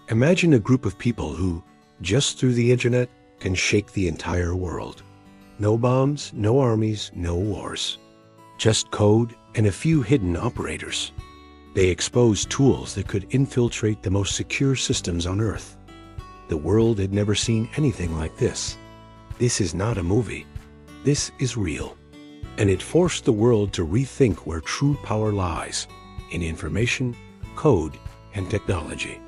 Imagine a group of people who, just through the internet, can shake the entire world. No bombs, no armies, no wars. Just code and a few hidden operators. They exposed tools that could infiltrate the most secure systems on Earth. The world had never seen anything like this. This is not a movie. This is real. And it forced the world to rethink where true power lies, in information, code, and technology.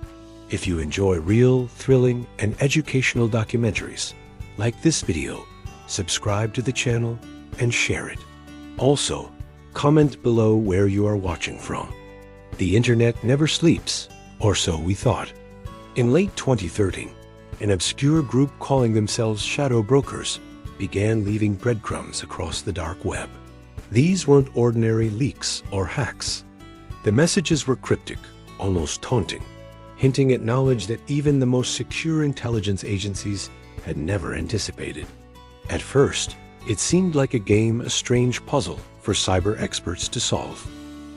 If you enjoy real, thrilling, and educational documentaries, like this video, subscribe to the channel and share it. Also, comment below where you are watching from. The internet never sleeps, or so we thought. In late 2013, an obscure group calling themselves shadow brokers began leaving breadcrumbs across the dark web. These weren't ordinary leaks or hacks. The messages were cryptic, almost taunting, hinting at knowledge that even the most secure intelligence agencies had never anticipated. At first, it seemed like a strange puzzle for cyber experts to solve.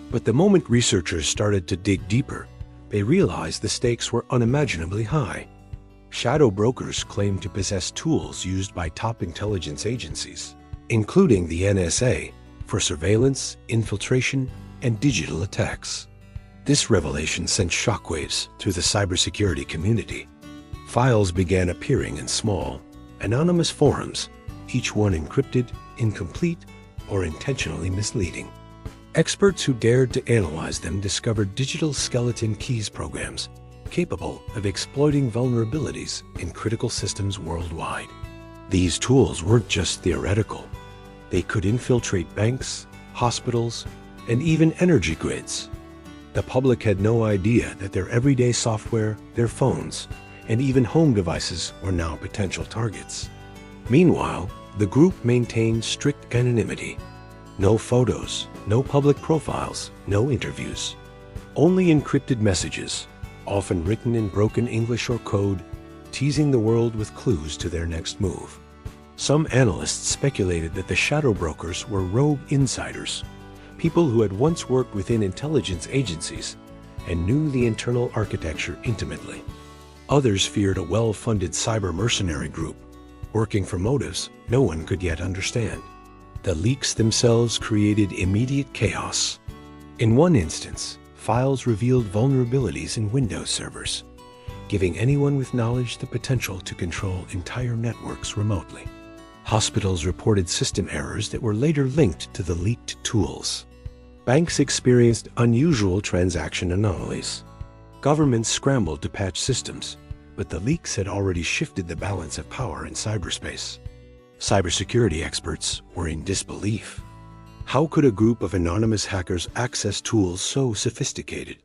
But the moment researchers started to dig deeper, they realized the stakes were unimaginably high. Shadow brokers claimed to possess tools used by top intelligence agencies, including the NSA, for surveillance, infiltration, and digital attacks. This revelation sent shockwaves through the cybersecurity community. Files began appearing in small, anonymous forums, each one encrypted, incomplete, or intentionally misleading. Experts who dared to analyze them discovered digital skeleton keys programs capable of exploiting vulnerabilities in critical systems worldwide. These tools weren't just theoretical. They could infiltrate banks, hospitals, and even energy grids. The public had no idea that their everyday software, their phones, and even home devices were now potential targets. Meanwhile, the group maintained strict anonymity. No photos, no public profiles, no interviews. Only encrypted messages, often written in broken English or code, teasing the world with clues to their next move. Some analysts speculated that the shadow brokers were rogue insiders, people who had once worked within intelligence agencies and knew the internal architecture intimately. Others feared a well-funded cyber mercenary group, working for motives no one could yet understand. The leaks themselves created immediate chaos. In one instance, files revealed vulnerabilities in Windows servers, giving anyone with knowledge the potential to control entire networks remotely. Hospitals reported system errors that were later linked to the leaked tools. Banks experienced unusual transaction anomalies. Governments scrambled to patch systems, but the leaks had already shifted the balance of power in cyberspace. Cybersecurity experts were in disbelief. How could a group of anonymous hackers access tools so sophisticated?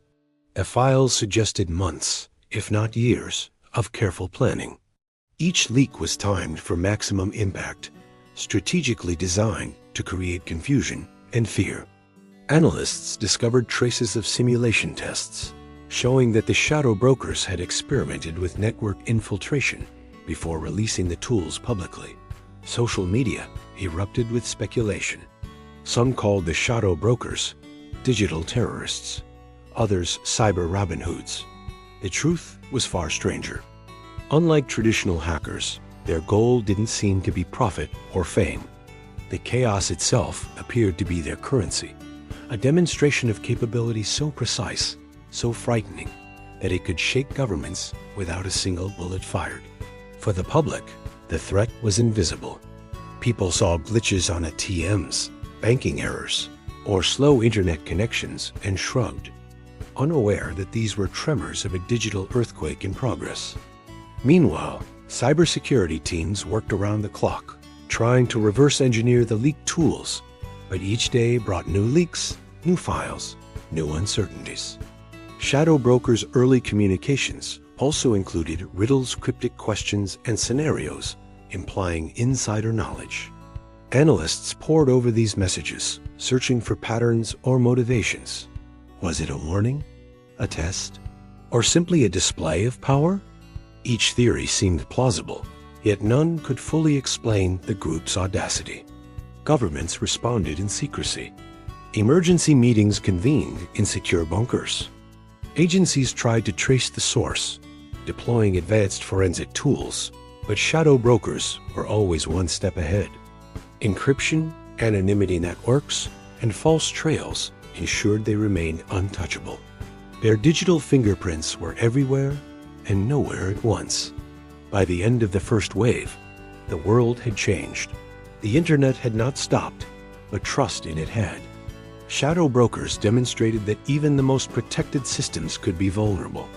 The files suggested months, if not years, of careful planning. Each leak was timed for maximum impact, strategically designed to create confusion and fear. Analysts discovered traces of simulation tests, showing that the shadow brokers had experimented with network infiltration before releasing the tools publicly. Social media erupted with speculation. Some called the shadow brokers digital terrorists, others cyber Robin Hoods. The truth was far stranger. Unlike traditional hackers, their goal didn't seem to be profit or fame. The chaos itself appeared to be their currency, a demonstration of capability so precise, so frightening, that it could shake governments without a single bullet fired. For the public, the threat was invisible. People saw glitches on ATMs, banking errors, or slow internet connections and shrugged, unaware that these were tremors of a digital earthquake in progress. Meanwhile, cybersecurity teams worked around the clock, trying to reverse engineer the leaked tools, but each day brought new leaks, new files, new uncertainties. Shadow brokers' early communications also included riddles, cryptic questions, and scenarios implying insider knowledge. Analysts pored over these messages, searching for patterns or motivations. Was it a warning, a test, or simply a display of power? Each theory seemed plausible, yet none could fully explain the group's audacity. Governments responded in secrecy. Emergency meetings convened in secure bunkers. Agencies tried to trace the source, deploying advanced forensic tools, but shadow brokers were always one step ahead. Encryption, anonymity networks, and false trails ensured they remained untouchable. Their digital fingerprints were everywhere and nowhere at once. By the end of the first wave, the world had changed. The internet had not stopped, but trust in it had. Shadow brokers demonstrated that even the most protected systems could be vulnerable,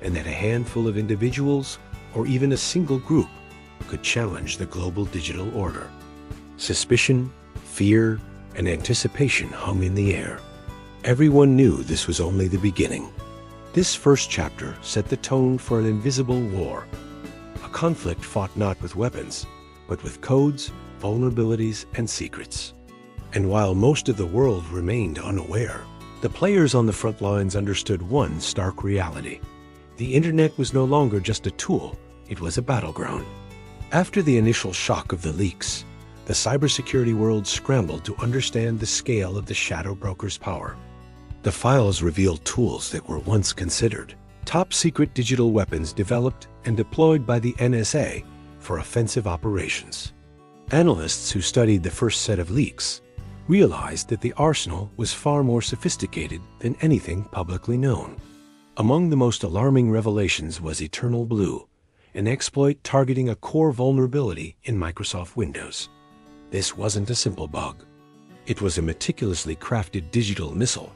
and that a handful of individuals, or even a single group, could challenge the global digital order. Suspicion, fear, and anticipation hung in the air. Everyone knew this was only the beginning. This first chapter set the tone for an invisible war, a conflict fought not with weapons, but with codes, vulnerabilities, and secrets. And while most of the world remained unaware, the players on the front lines understood one stark reality. The internet was no longer just a tool, it was a battleground. After the initial shock of the leaks, the cybersecurity world scrambled to understand the scale of the shadow brokers' power. The files revealed tools that were once considered top-secret digital weapons developed and deployed by the NSA for offensive operations. Analysts who studied the first set of leaks realized that the arsenal was far more sophisticated than anything publicly known. Among the most alarming revelations was Eternal Blue, an exploit targeting a core vulnerability in Microsoft Windows. This wasn't a simple bug. It was a meticulously crafted digital missile,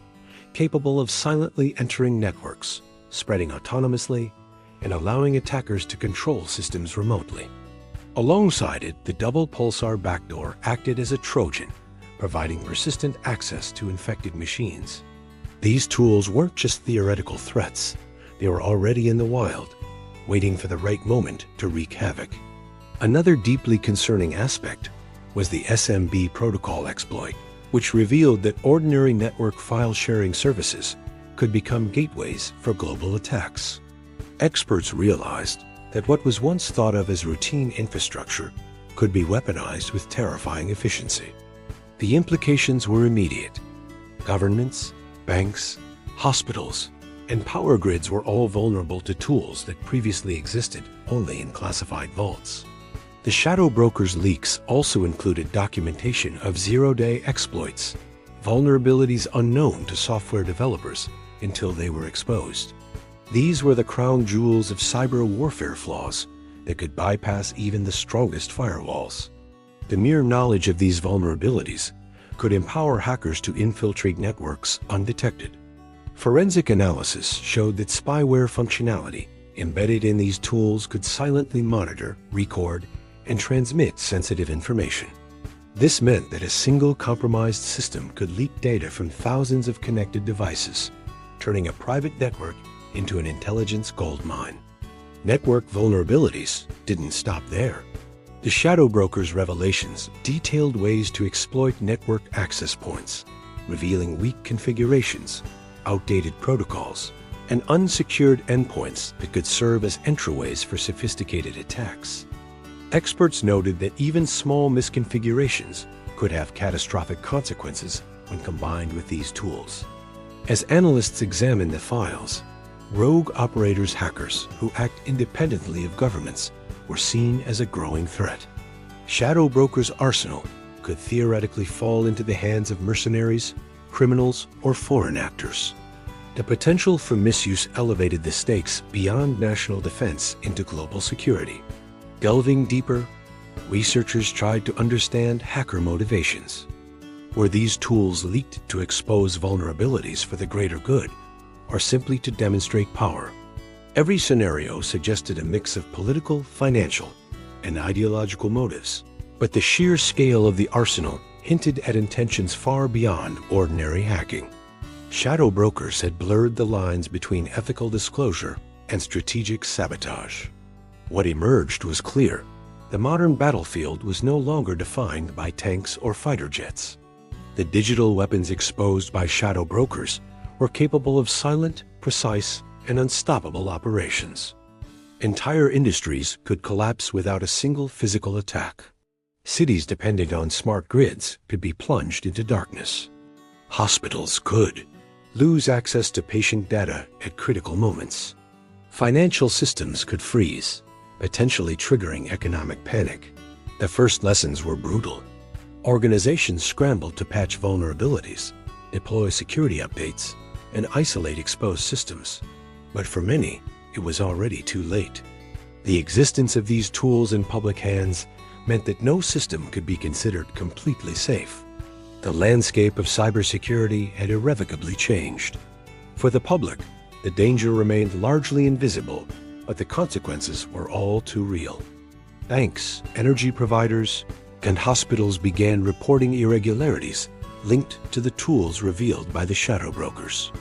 capable of silently entering networks, spreading autonomously, and allowing attackers to control systems remotely. Alongside it, the double pulsar backdoor acted as a Trojan, providing persistent access to infected machines. These tools weren't just theoretical threats, they were already in the wild, waiting for the right moment to wreak havoc. Another deeply concerning aspect was the SMB protocol exploit, which revealed that ordinary network file sharing services could become gateways for global attacks. Experts realized that what was once thought of as routine infrastructure could be weaponized with terrifying efficiency. The implications were immediate. Governments, banks, hospitals, and power grids were all vulnerable to tools that previously existed only in classified vaults. The shadow brokers' leaks also included documentation of zero-day exploits, vulnerabilities unknown to software developers until they were exposed. These were the crown jewels of cyber warfare flaws that could bypass even the strongest firewalls. The mere knowledge of these vulnerabilities could empower hackers to infiltrate networks undetected. Forensic analysis showed that spyware functionality embedded in these tools could silently monitor, record, and transmit sensitive information. This meant that a single compromised system could leak data from thousands of connected devices, turning a private network into an intelligence goldmine. Network vulnerabilities didn't stop there. The shadow brokers' revelations detailed ways to exploit network access points, revealing weak configurations, outdated protocols, and unsecured endpoints that could serve as entryways for sophisticated attacks. Experts noted that even small misconfigurations could have catastrophic consequences when combined with these tools. As analysts examined the files, rogue operators hackers who act independently of governments were seen as a growing threat. Shadow brokers' arsenal could theoretically fall into the hands of mercenaries, criminals, or foreign actors. The potential for misuse elevated the stakes beyond national defense into global security. Delving deeper, researchers tried to understand hacker motivations. Were these tools leaked to expose vulnerabilities for the greater good, or simply to demonstrate power? Every scenario suggested a mix of political, financial, and ideological motives, but the sheer scale of the arsenal hinted at intentions far beyond ordinary hacking. Shadow brokers had blurred the lines between ethical disclosure and strategic sabotage. What emerged was clear. The modern battlefield was no longer defined by tanks or fighter jets. The digital weapons exposed by shadow brokers were capable of silent, precise, and unstoppable operations. Entire industries could collapse without a single physical attack. Cities depending on smart grids could be plunged into darkness. Hospitals could lose access to patient data at critical moments. Financial systems could freeze, potentially triggering economic panic. The first lessons were brutal. Organizations scrambled to patch vulnerabilities, deploy security updates, and isolate exposed systems. But for many, it was already too late. The existence of these tools in public hands meant that no system could be considered completely safe. The landscape of cybersecurity had irrevocably changed. For the public, the danger remained largely invisible, but the consequences were all too real. Banks, energy providers, and hospitals began reporting irregularities linked to the tools revealed by the shadow brokers.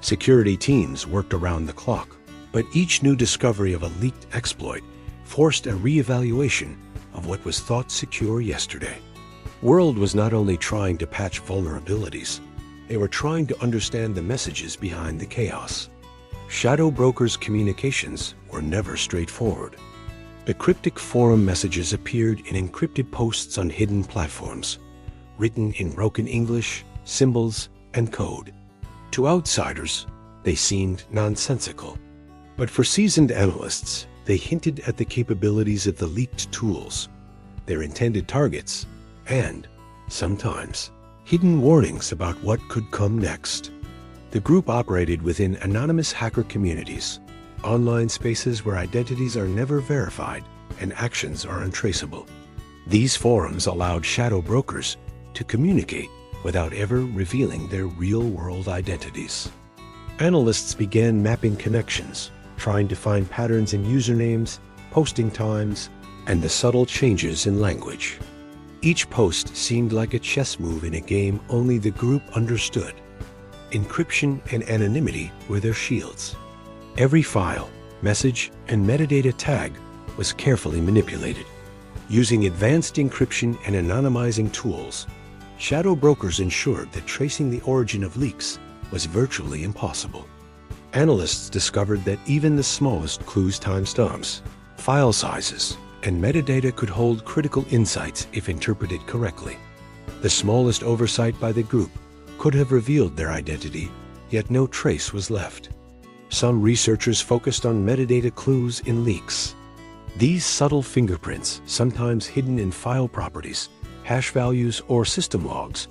Security teams worked around the clock, but each new discovery of a leaked exploit forced a re-evaluation of what was thought secure yesterday. World was not only trying to patch vulnerabilities, they were trying to understand the messages behind the chaos. Shadow brokers' communications were never straightforward. The cryptic forum messages appeared in encrypted posts on hidden platforms, written in broken English, symbols, and code. To outsiders, they seemed nonsensical. But for seasoned analysts, they hinted at the capabilities of the leaked tools, their intended targets, and, sometimes, hidden warnings about what could come next. The group operated within anonymous hacker communities, online spaces where identities are never verified and actions are untraceable. These forums allowed shadow brokers to communicate without ever revealing their real-world identities. Analysts began mapping connections, trying to find patterns in usernames, posting times, and the subtle changes in language. Each post seemed like a chess move in a game only the group understood. Encryption and anonymity were their shields. Every file, message, and metadata tag was carefully manipulated. Using advanced encryption and anonymizing tools, shadow brokers ensured that tracing the origin of leaks was virtually impossible. Analysts discovered that even the smallest clues, timestamps, file sizes, and metadata could hold critical insights if interpreted correctly. The smallest oversight by the group could have revealed their identity, yet no trace was left. Some researchers focused on metadata clues in leaks. These subtle fingerprints, sometimes hidden in file properties, hash values, or system logs,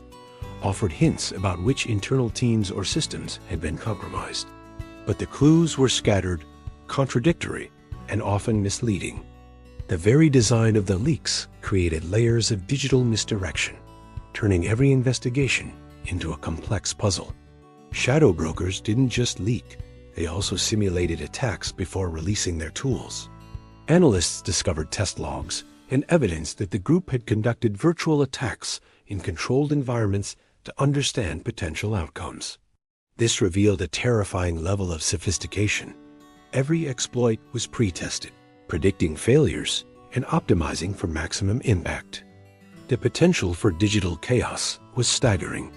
offered hints about which internal teams or systems had been compromised. But the clues were scattered, contradictory, and often misleading. The very design of the leaks created layers of digital misdirection, turning every investigation into a complex puzzle. Shadow brokers didn't just leak, they also simulated attacks before releasing their tools. Analysts discovered test logs and evidence that the group had conducted virtual attacks in controlled environments to understand potential outcomes. This revealed a terrifying level of sophistication. Every exploit was pre-tested, predicting failures and optimizing for maximum impact. The potential for digital chaos was staggering.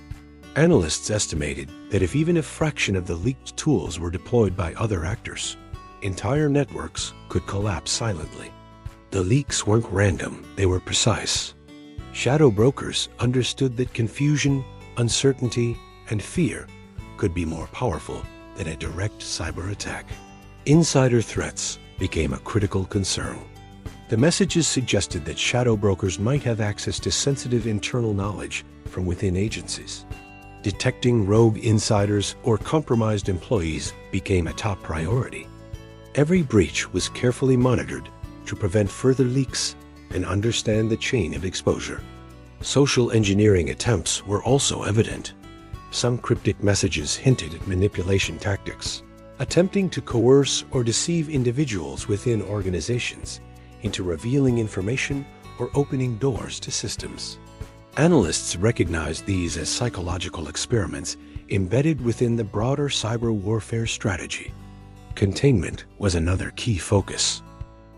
Analysts estimated that if even a fraction of the leaked tools were deployed by other actors, entire networks could collapse silently. The leaks weren't random, they were precise. Shadow brokers understood that confusion, uncertainty, and fear could be more powerful than a direct cyber attack. Insider threats became a critical concern. The messages suggested that shadow brokers might have access to sensitive internal knowledge from within agencies. Detecting rogue insiders or compromised employees became a top priority. Every breach was carefully monitored to prevent further leaks and understand the chain of exposure. Social engineering attempts were also evident. Some cryptic messages hinted at manipulation tactics, attempting to coerce or deceive individuals within organizations into revealing information or opening doors to systems. Analysts recognized these as psychological experiments embedded within the broader cyber warfare strategy. Containment was another key focus.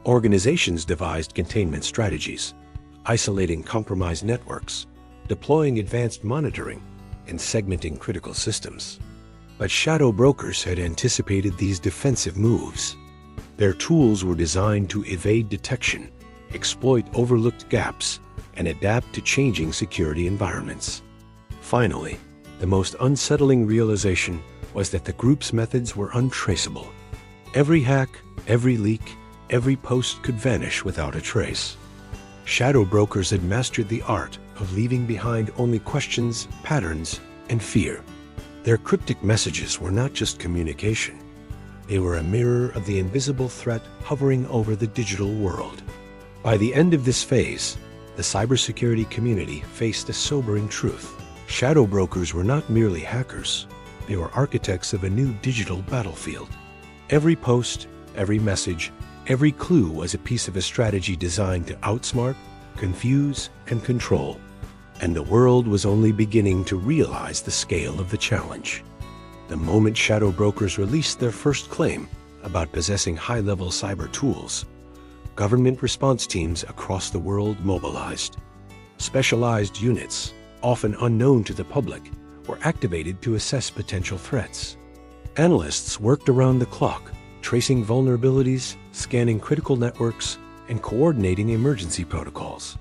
Organizations devised containment strategies, isolating compromised networks, deploying advanced monitoring, and segmenting critical systems. But shadow brokers had anticipated these defensive moves. Their tools were designed to evade detection, exploit overlooked gaps, and adapt to changing security environments. Finally, the most unsettling realization was that the group's methods were untraceable. Every hack, every leak, every post could vanish without a trace. Shadow brokers had mastered the art of leaving behind only questions, patterns, and fear. Their cryptic messages were not just communication. They were a mirror of the invisible threat hovering over the digital world. By the end of this phase, the cybersecurity community faced a sobering truth. Shadow brokers were not merely hackers. They were architects of a new digital battlefield. Every post, every message, every clue was a piece of a strategy designed to outsmart, confuse, and control. And the world was only beginning to realize the scale of the challenge. The moment shadow brokers released their first claim about possessing high-level cyber tools, government response teams across the world mobilized. Specialized units, often unknown to the public, were activated to assess potential threats. Analysts worked around the clock, tracing vulnerabilities, scanning critical networks, and coordinating emergency protocols.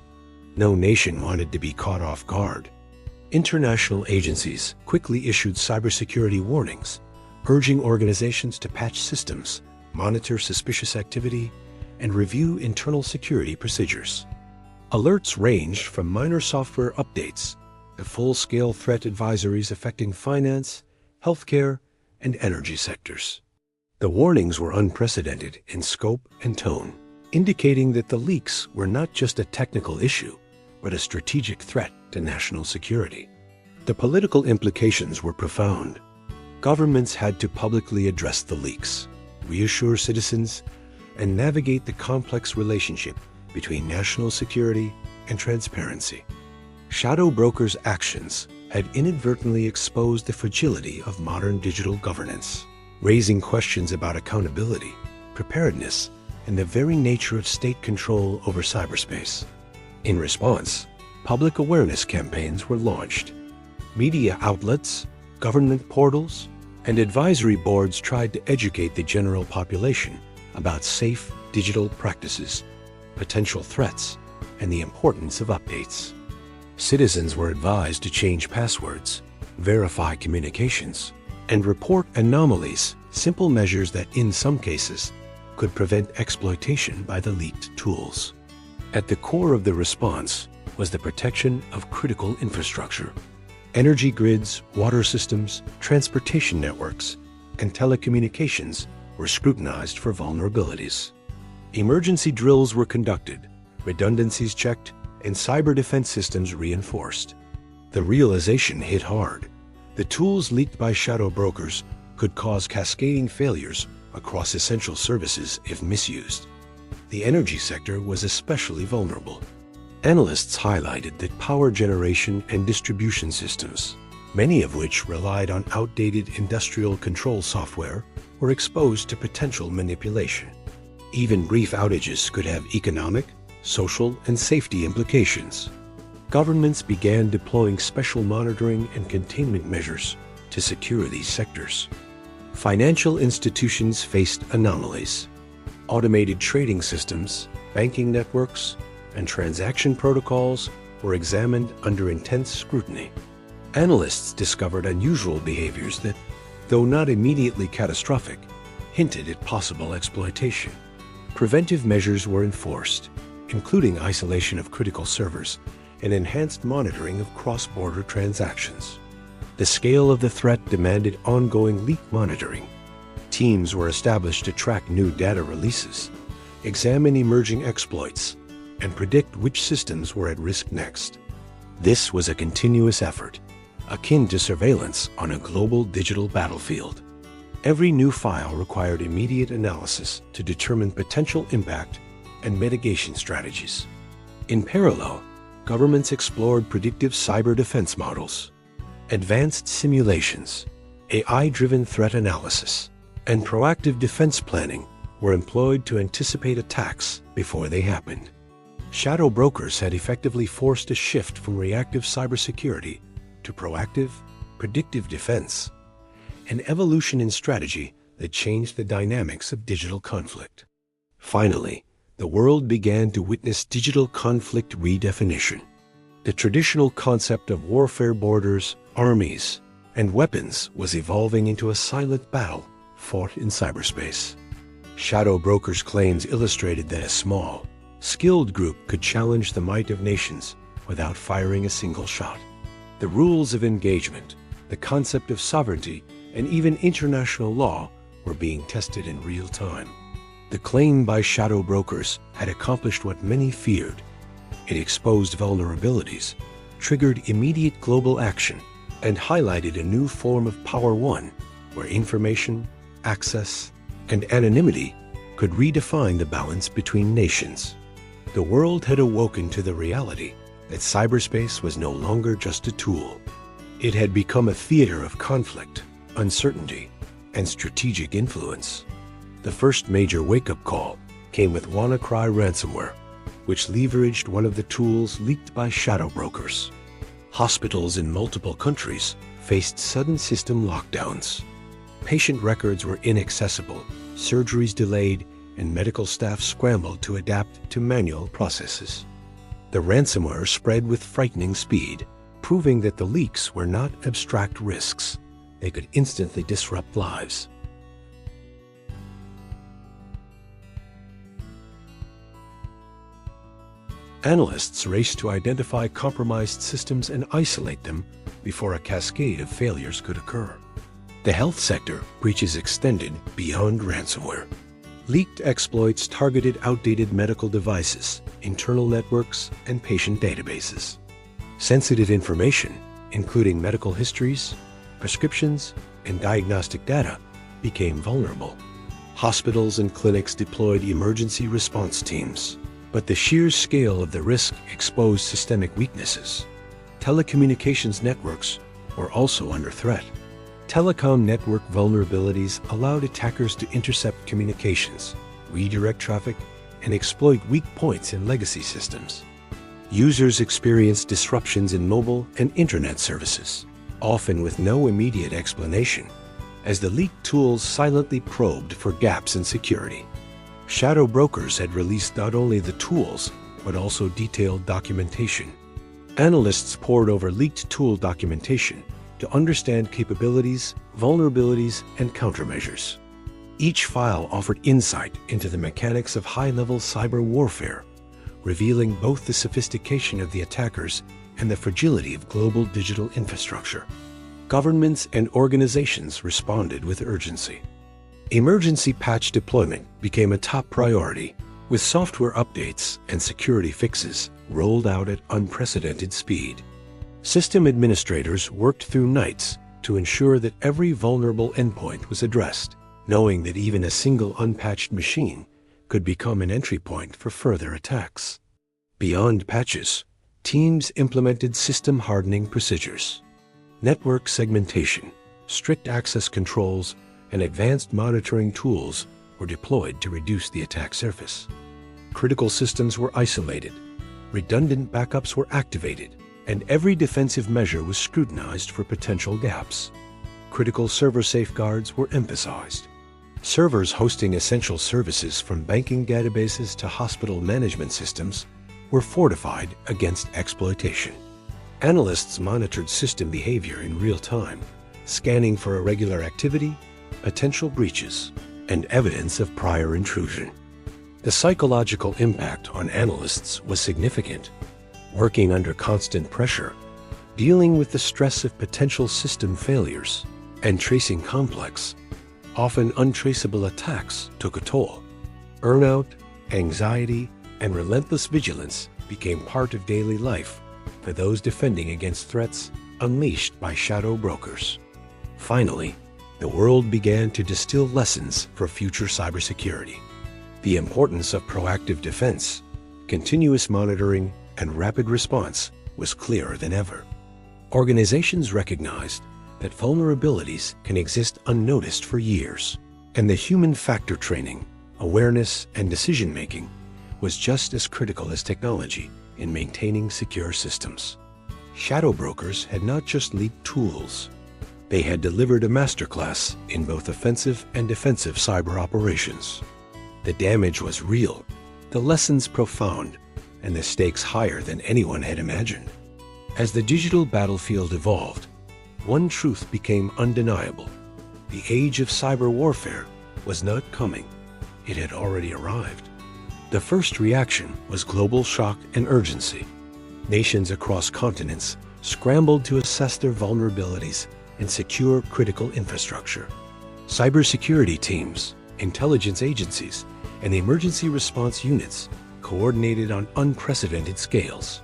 No nation wanted to be caught off guard. International agencies quickly issued cybersecurity warnings, urging organizations to patch systems, monitor suspicious activity, and review internal security procedures. Alerts ranged from minor software updates to full-scale threat advisories affecting finance, healthcare, and energy sectors. The warnings were unprecedented in scope and tone, indicating that the leaks were not just a technical issue, but a strategic threat to national security. The political implications were profound. Governments had to publicly address the leaks, reassure citizens, and navigate the complex relationship between national security and transparency. Shadow brokers' actions had inadvertently exposed the fragility of modern digital governance, raising questions about accountability, preparedness, and the very nature of state control over cyberspace. In response, public awareness campaigns were launched. Media outlets, government portals, and advisory boards tried to educate the general population about safe digital practices, potential threats, and the importance of updates. Citizens were advised to change passwords, verify communications, and report anomalies, simple measures that in some cases could prevent exploitation by the leaked tools. At the core of the response was the protection of critical infrastructure. Energy grids, water systems, transportation networks, and telecommunications were scrutinized for vulnerabilities. Emergency drills were conducted, redundancies checked, and cyber defense systems reinforced. The realization hit hard. The tools leaked by shadow brokers could cause cascading failures across essential services if misused. The energy sector was especially vulnerable. Analysts highlighted that power generation and distribution systems, many of which relied on outdated industrial control software, were exposed to potential manipulation. Even brief outages could have economic, social, and safety implications. Governments began deploying special monitoring and containment measures to secure these sectors. Financial institutions faced anomalies. Automated trading systems, banking networks, and transaction protocols were examined under intense scrutiny. Analysts discovered unusual behaviors that, though not immediately catastrophic, hinted at possible exploitation. Preventive measures were enforced, including isolation of critical servers and enhanced monitoring of cross-border transactions. The scale of the threat demanded ongoing leak monitoring. Teams were established to track new data releases, examine emerging exploits, and predict which systems were at risk next. This was a continuous effort, akin to surveillance on a global digital battlefield. Every new file required immediate analysis to determine potential impact and mitigation strategies. In parallel, governments explored predictive cyber defense models. Advanced simulations, AI-driven threat analysis, and proactive defense planning were employed to anticipate attacks before they happened. Shadow brokers had effectively forced a shift from reactive cybersecurity to proactive, predictive defense, an evolution in strategy that changed the dynamics of digital conflict. Finally, the world began to witness digital conflict redefinition. The traditional concept of warfare borders, armies, and weapons was evolving into a silent battle fought in cyberspace. Shadow brokers' claims illustrated that a small, skilled group could challenge the might of nations without firing a single shot. The rules of engagement, the concept of sovereignty, and even international law were being tested in real time. The claim by shadow brokers had accomplished what many feared. It exposed vulnerabilities, triggered immediate global action, and highlighted a new form of Power One, where information, access, and anonymity could redefine the balance between nations. The world had awoken to the reality that cyberspace was no longer just a tool. It had become a theater of conflict, uncertainty, and strategic influence. The first major wake-up call came with WannaCry ransomware, which leveraged one of the tools leaked by shadow brokers. Hospitals in multiple countries faced sudden system lockdowns. Patient records were inaccessible, surgeries delayed, and medical staff scrambled to adapt to manual processes. The ransomware spread with frightening speed, proving that the leaks were not abstract risks. They could instantly disrupt lives. Analysts raced to identify compromised systems and isolate them before a cascade of failures could occur. The health sector breaches extended beyond ransomware. Leaked exploits targeted outdated medical devices, internal networks, and patient databases. Sensitive information, including medical histories, prescriptions, and diagnostic data, became vulnerable. Hospitals and clinics deployed emergency response teams, but the sheer scale of the risk exposed systemic weaknesses. Telecommunications networks were also under threat. Telecom network vulnerabilities allowed attackers to intercept communications, redirect traffic, and exploit weak points in legacy systems. Users experienced disruptions in mobile and internet services, often with no immediate explanation, as the leaked tools silently probed for gaps in security. Shadow brokers had released not only the tools, but also detailed documentation. Analysts pored over leaked tool documentation to understand capabilities, vulnerabilities, and countermeasures. Each file offered insight into the mechanics of high-level cyber warfare, revealing both the sophistication of the attackers and the fragility of global digital infrastructure. Governments and organizations responded with urgency. Emergency patch deployment became a top priority, with software updates and security fixes rolled out at unprecedented speed. System administrators worked through nights to ensure that every vulnerable endpoint was addressed, knowing that even a single unpatched machine could become an entry point for further attacks. Beyond patches, teams implemented system hardening procedures. Network segmentation, strict access controls, and advanced monitoring tools were deployed to reduce the attack surface. Critical systems were isolated, redundant backups were activated, and every defensive measure was scrutinized for potential gaps. Critical server safeguards were emphasized. Servers hosting essential services from banking databases to hospital management systems were fortified against exploitation. Analysts monitored system behavior in real time, scanning for irregular activity, potential breaches, and evidence of prior intrusion. The psychological impact on analysts was significant. Working under constant pressure, dealing with the stress of potential system failures, and tracing complex, often untraceable attacks took a toll. Burnout, anxiety, and relentless vigilance became part of daily life for those defending against threats unleashed by shadow brokers. Finally, the world began to distill lessons for future cybersecurity. The importance of proactive defense, continuous monitoring, and rapid response was clearer than ever. Organizations recognized that vulnerabilities can exist unnoticed for years, and the human factor training, awareness, and decision-making was just as critical as technology in maintaining secure systems. Shadow brokers had not just leaked tools. They had delivered a masterclass in both offensive and defensive cyber operations. The damage was real, the lessons profound, and the stakes higher than anyone had imagined. As the digital battlefield evolved, one truth became undeniable. The age of cyber warfare was not coming. it had already arrived. The first reaction was global shock and urgency. Nations across continents scrambled to assess their vulnerabilities and secure critical infrastructure. Cybersecurity teams, intelligence agencies, and emergency response units coordinated on unprecedented scales.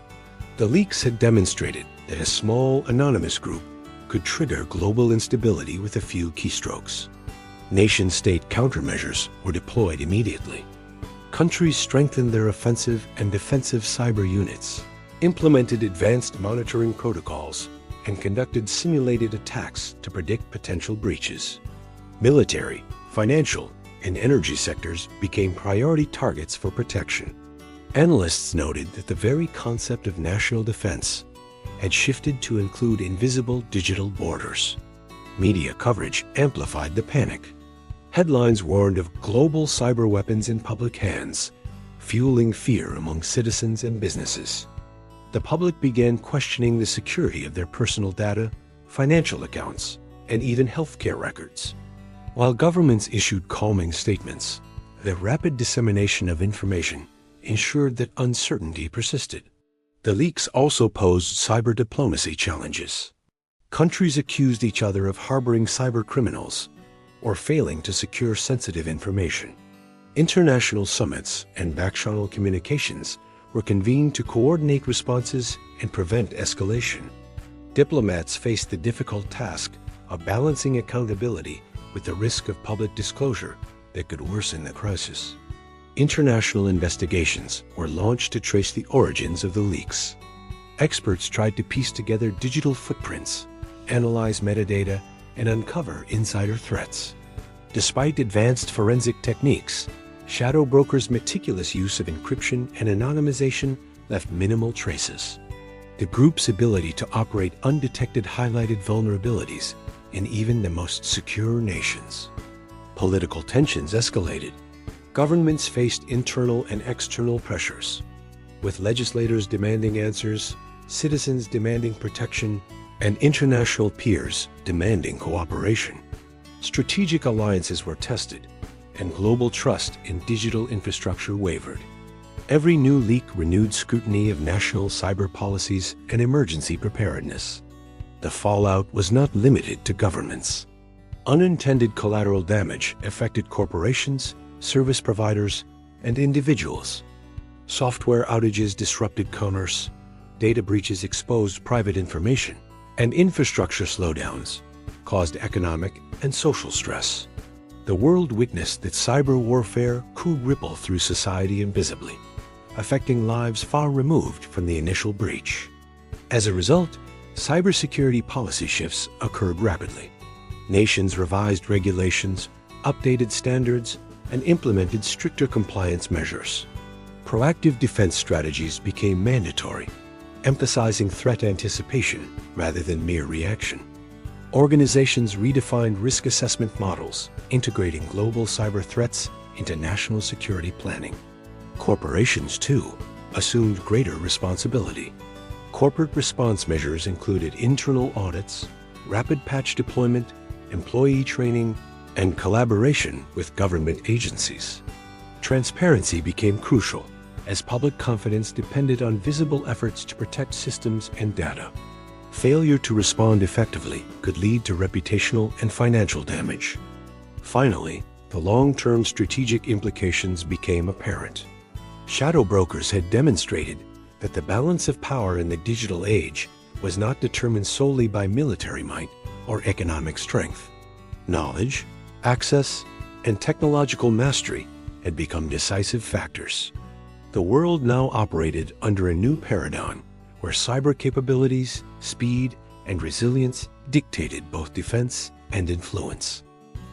The leaks had demonstrated that a small, anonymous group could trigger global instability with a few keystrokes. Nation-state countermeasures were deployed immediately. Countries strengthened their offensive and defensive cyber units, implemented advanced monitoring protocols, and conducted simulated attacks to predict potential breaches. Military, financial, and energy sectors became priority targets for protection. Analysts noted that the very concept of national defense had shifted to include invisible digital borders. Media coverage amplified the panic. Headlines warned of global cyber weapons in public hands, fueling fear among citizens and businesses. The public began questioning the security of their personal data, financial accounts, and even healthcare records. While governments issued calming statements, the rapid dissemination of information ensured that uncertainty persisted. The leaks also posed cyber diplomacy challenges. Countries accused each other of harboring cyber criminals or failing to secure sensitive information. International summits and back-channel communications were convened to coordinate responses and prevent escalation. Diplomats faced the difficult task of balancing accountability with the risk of public disclosure that could worsen the crisis. International investigations were launched to trace the origins of the leaks. Experts tried to piece together digital footprints, analyze metadata, and uncover insider threats. Despite advanced forensic techniques, shadow brokers' meticulous use of encryption and anonymization left minimal traces. The group's ability to operate undetected highlighted vulnerabilities in even the most secure nations. Political tensions escalated. Governments faced internal and external pressures, with legislators demanding answers, citizens demanding protection, and international peers demanding cooperation. Strategic alliances were tested, and global trust in digital infrastructure wavered. Every new leak renewed scrutiny of national cyber policies and emergency preparedness. The fallout was not limited to governments. Unintended collateral damage affected corporations, service providers, and individuals. Software outages disrupted commerce, data breaches exposed private information, and infrastructure slowdowns caused economic and social stress. The world witnessed that cyber warfare could ripple through society invisibly, affecting lives far removed from the initial breach. As a result, cybersecurity policy shifts occurred rapidly. Nations revised regulations, updated standards, and implemented stricter compliance measures. Proactive defense strategies became mandatory, emphasizing threat anticipation rather than mere reaction. Organizations redefined risk assessment models, integrating global cyber threats into national security planning. Corporations, too, assumed greater responsibility. Corporate response measures included internal audits, rapid patch deployment, employee training, and collaboration with government agencies. Transparency became crucial, as public confidence depended on visible efforts to protect systems and data. Failure to respond effectively could lead to reputational and financial damage. Finally, the long-term strategic implications became apparent. Shadow brokers had demonstrated that the balance of power in the digital age was not determined solely by military might or economic strength. Knowledge, access, and technological mastery had become decisive factors. The world now operated under a new paradigm where cyber capabilities, speed, and resilience dictated both defense and influence.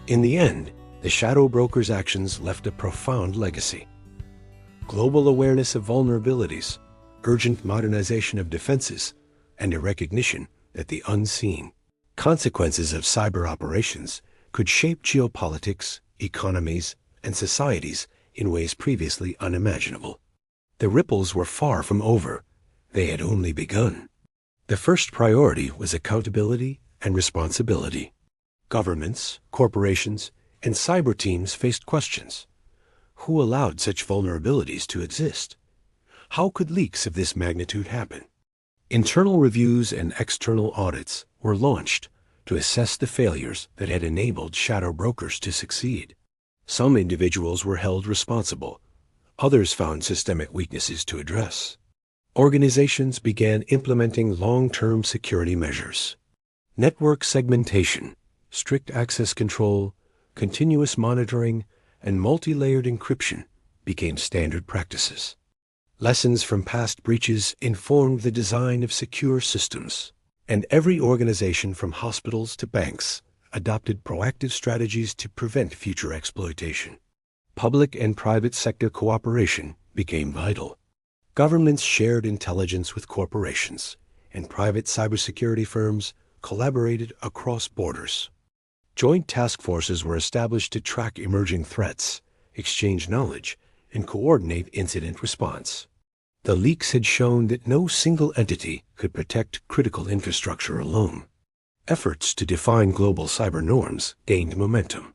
In the end, the shadow brokers' actions left a profound legacy. Global awareness of vulnerabilities, urgent modernization of defenses, and a recognition that the unseen consequences of cyber operations could shape geopolitics, economies, and societies in ways previously unimaginable. The ripples were far from over. They had only begun. The first priority was accountability and responsibility. Governments, corporations, and cyber teams faced questions. Who allowed such vulnerabilities to exist? How could leaks of this magnitude happen? Internal reviews and external audits were launched to assess the failures that had enabled shadow brokers to succeed. Some individuals were held responsible. Others found systemic weaknesses to address. Organizations began implementing long-term security measures. Network segmentation, strict access control, continuous monitoring, and multi-layered encryption became standard practices. Lessons from past breaches informed the design of secure systems, and every organization from hospitals to banks adopted proactive strategies to prevent future exploitation. Public and private sector cooperation became vital. Governments shared intelligence with corporations, and private cybersecurity firms collaborated across borders. Joint task forces were established to track emerging threats, exchange knowledge, and coordinate incident response. The leaks had shown that no single entity could protect critical infrastructure alone. Efforts to define global cyber norms gained momentum.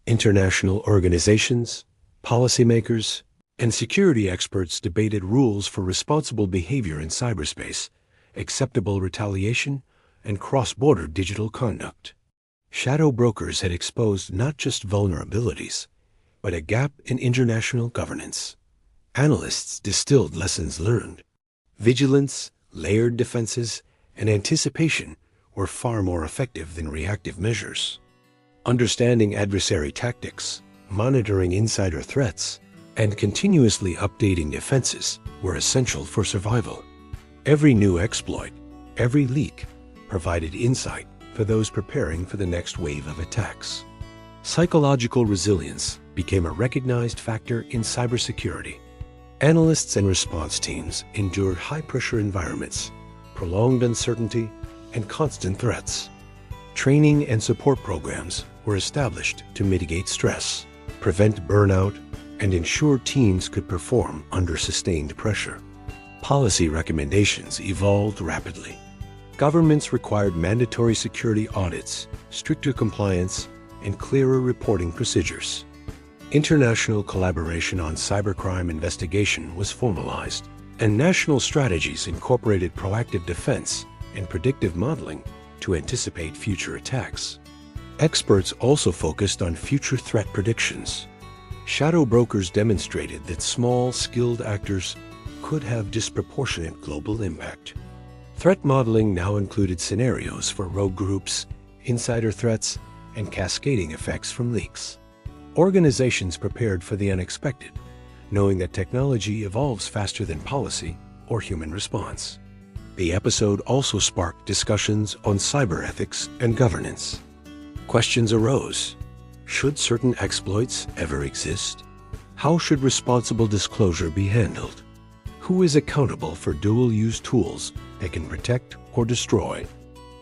International organizations, policymakers, and security experts debated rules for responsible behavior in cyberspace, acceptable retaliation, and cross-border digital conduct. Shadow brokers had exposed not just vulnerabilities, but a gap in international governance. Analysts distilled lessons learned. Vigilance, layered defenses, and anticipation were far more effective than reactive measures. Understanding adversary tactics, monitoring insider threats, and continuously updating defenses were essential for survival. Every new exploit, every leak, provided insight for those preparing for the next wave of attacks. Psychological resilience became a recognized factor in cybersecurity. Analysts and response teams endured high-pressure environments, prolonged uncertainty, and constant threats. Training and support programs were established to mitigate stress, prevent burnout, and ensure teams could perform under sustained pressure. Policy recommendations evolved rapidly. Governments required mandatory security audits, stricter compliance, and clearer reporting procedures. International collaboration on cybercrime investigation was formalized, and national strategies incorporated proactive defense and predictive modeling to anticipate future attacks. Experts also focused on future threat predictions. Shadow brokers demonstrated that small, skilled actors could have disproportionate global impact. Threat modeling now included scenarios for rogue groups, insider threats, and cascading effects from leaks. Organizations prepared for the unexpected, knowing that technology evolves faster than policy or human response. The episode also sparked discussions on cyber ethics and governance. Questions arose. Should certain exploits ever exist? How should responsible disclosure be handled? Who is accountable for dual-use tools that can protect or destroy?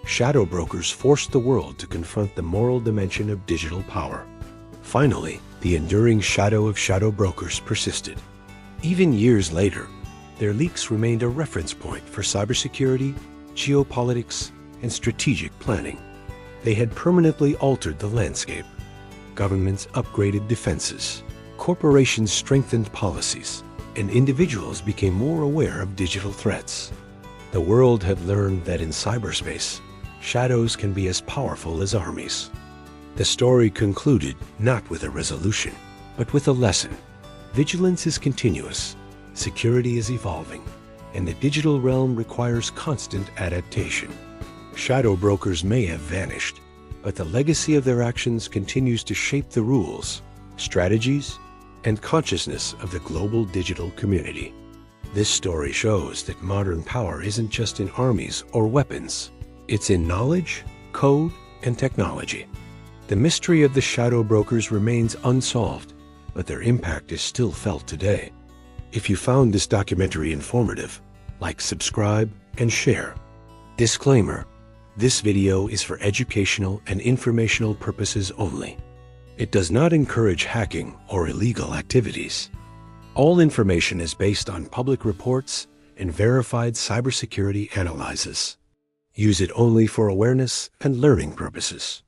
Shadow brokers forced the world to confront the moral dimension of digital power. Finally, the enduring shadow of shadow brokers persisted. Even years later, their leaks remained a reference point for cybersecurity, geopolitics, and strategic planning. They had permanently altered the landscape. Governments upgraded defenses, corporations strengthened policies, and individuals became more aware of digital threats. The world had learned that in cyberspace, shadows can be as powerful as armies. The story concluded not with a resolution, but with a lesson. Vigilance is continuous, security is evolving, and the digital realm requires constant adaptation. Shadow brokers may have vanished, but the legacy of their actions continues to shape the rules, strategies, and consciousness of the global digital community. This story shows that modern power isn't just in armies or weapons. It's in knowledge, code, and technology. The mystery of the shadow brokers remains unsolved, but their impact is still felt today. If you found this documentary informative, like, subscribe, and share. Disclaimer: this video is for educational and informational purposes only. It does not encourage hacking or illegal activities. All information is based on public reports and verified cybersecurity analyses. Use it only for awareness and learning purposes.